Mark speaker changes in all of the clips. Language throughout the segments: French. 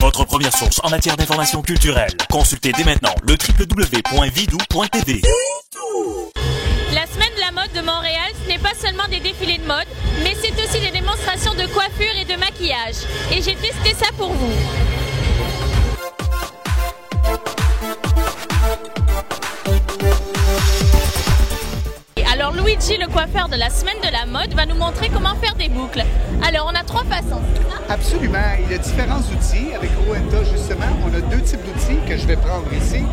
Speaker 1: votre première source en matière d'information culturelle. Consultez dès maintenant le www.vidou.tv.
Speaker 2: La semaine de la mode de Montréal, ce n'est pas seulement des défilés de mode, mais c'est aussi des démonstrations de coiffure et de maquillage. Et j'ai testé ça pour vous. Alors Luigi, le coiffeur de la semaine de la mode, va nous montrer comment faire des boucles. Alors on a 3 façons.
Speaker 3: Absolument, il y a différents outils. Avec Rowenta, justement, on a 2 types d'outils que je vais prendre ici.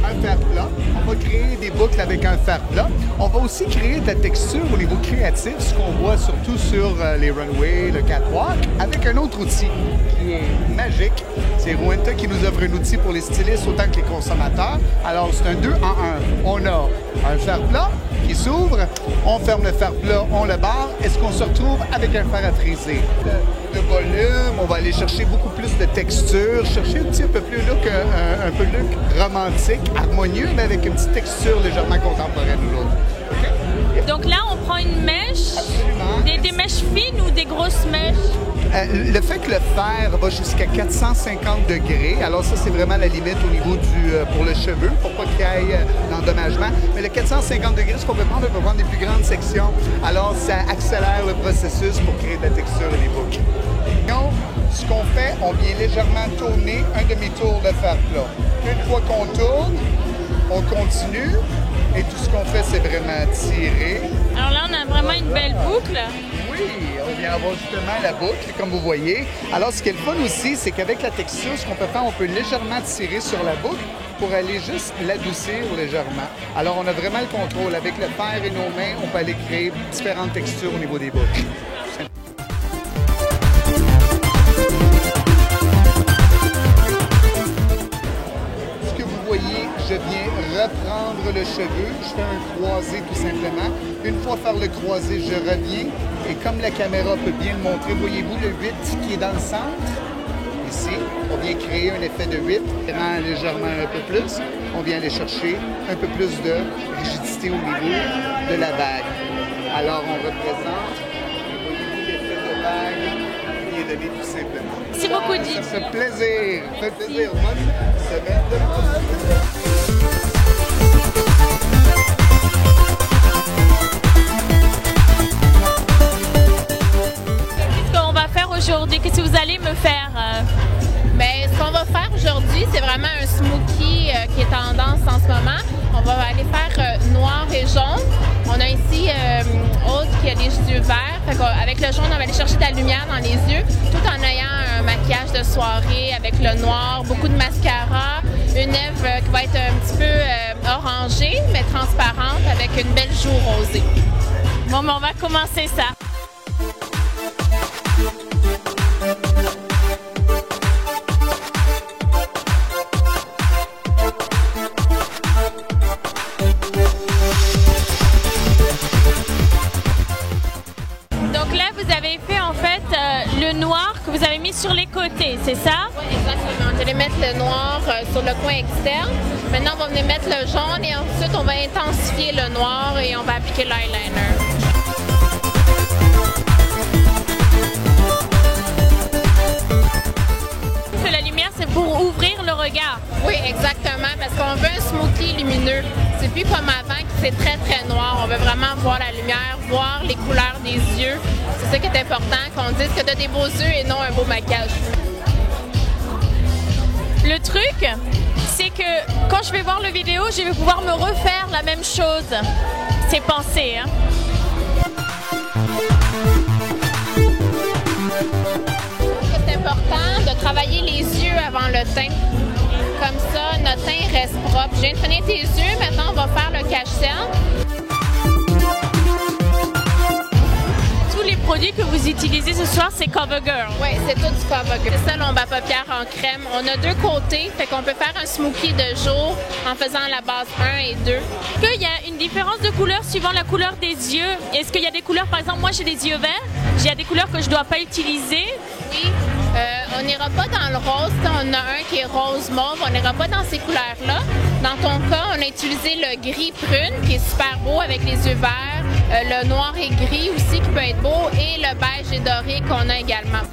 Speaker 3: Un fer plat. On va créer des boucles avec un fer plat. On va aussi créer de la texture au niveau créatif, ce qu'on voit surtout sur les runways, le catwalk, avec un autre outil qui est magique. C'est Rowenta qui nous offre un outil pour les stylistes autant que les consommateurs. Alors, c'est un 2 en 1. On a un fer plat qui s'ouvre, on ferme le fer plat, on le barre. Est-ce qu'on se retrouve avec un fer à friser? De volume, on va aller chercher beaucoup plus de texture, chercher un petit peu plus look, un peu look romantique, harmonieux, mais avec une petite texture légèrement contemporaine ou l'autre. Okay?
Speaker 2: Donc là, on prend une mèche, des mèches fines ou des grosses mèches?
Speaker 3: Le fait que le fer va jusqu'à 450 degrés, alors ça, c'est vraiment la limite au niveau pour le cheveu, pour pas qu'il y ait d'endommagement. Mais le 450 degrés, ce qu'on peut prendre, on peut prendre des plus grandes sections. Alors, ça accélère le processus pour créer de la texture et des boucles. Donc, ce qu'on fait, on vient légèrement tourner un demi-tour de fer plat. Une fois qu'on tourne, on continue. Et tout ce qu'on fait, c'est vraiment tirer.
Speaker 2: Alors là, on a vraiment une belle boucle.
Speaker 3: Oui, on vient avoir justement la boucle, comme vous voyez. Alors, ce qui est le fun aussi, c'est qu'avec la texture, ce qu'on peut faire, on peut légèrement tirer sur la boucle pour aller juste l'adoucir légèrement. Alors, on a vraiment le contrôle. Avec le fer et nos mains, on peut aller créer différentes textures au niveau des boucles. Je viens reprendre le cheveu, je fais un croisé tout simplement. Une fois faire le croisé, je reviens et comme la caméra peut bien le montrer, voyez-vous le 8 qui est dans le centre? Ici, on vient créer un effet de 8, légèrement un peu plus. On vient aller chercher un peu plus de rigidité au niveau de la bague. Alors on représente, voyez-vous l'effet de bague qui est donné tout simplement.
Speaker 2: Merci beaucoup, Dick.
Speaker 3: Ça fait plaisir, ça fait plaisir. Bonne semaine de mode.
Speaker 2: Aujourd'hui, qu'est-ce que vous allez me faire?
Speaker 4: Bien, ce qu'on va faire aujourd'hui, c'est vraiment un smokey qui est tendance en ce moment. On va aller faire noir et jaune. On a ici Aude qui a les yeux verts. Avec le jaune, on va aller chercher de la lumière dans les yeux, tout en ayant un maquillage de soirée avec le noir, beaucoup de mascara, une lèvre qui va être un petit peu orangée, mais transparente, avec une belle joue rosée.
Speaker 2: Bon, mais on va commencer ça. Donc là, vous avez fait en fait le noir que vous avez mis sur les côtés, c'est ça?
Speaker 4: Oui, exactement. On allait mettre le noir sur le coin externe. Maintenant, on va venir mettre le jaune et ensuite, on va intensifier le noir et on va appliquer l'eyeliner.
Speaker 2: La lumière, c'est pour ouvrir le regard.
Speaker 4: Oui, exactement, parce qu'on veut un smokey lumineux. C'est plus comme avant qui c'est très, très noir. On veut vraiment voir la lumière, voir les couleurs des yeux. C'est ça qui est important, qu'on dise que tu as des beaux yeux et non un beau maquillage.
Speaker 2: Le truc, c'est que quand je vais voir le vidéo, je vais pouvoir me refaire la même chose. C'est pensé, hein?
Speaker 4: C'est important de travailler les yeux avant le teint. Comme ça, notre teint reste propre. Je viens de finir tes yeux, maintenant on va faire le cache-cerne.
Speaker 2: Tous les produits que vous utilisez ce soir, c'est CoverGirl.
Speaker 4: Oui, c'est tout du CoverGirl. C'est ça l'ombre à paupières en crème. On a 2 côtés, fait qu'on peut faire un smokey de jour en faisant la base 1 et 2.
Speaker 2: Est-ce qu'il y a une différence de couleur suivant la couleur des yeux? Est-ce qu'il y a des couleurs, par exemple, moi j'ai des yeux verts, il y a des couleurs que je ne dois pas utiliser?
Speaker 4: Oui, on n'ira pas dans le rose. On a un qui est rose mauve, on n'ira pas dans ces couleurs-là. Dans ton cas, on a utilisé le gris prune qui est super beau avec les yeux verts, le noir et gris aussi qui peut être beau et le beige et doré qu'on a également.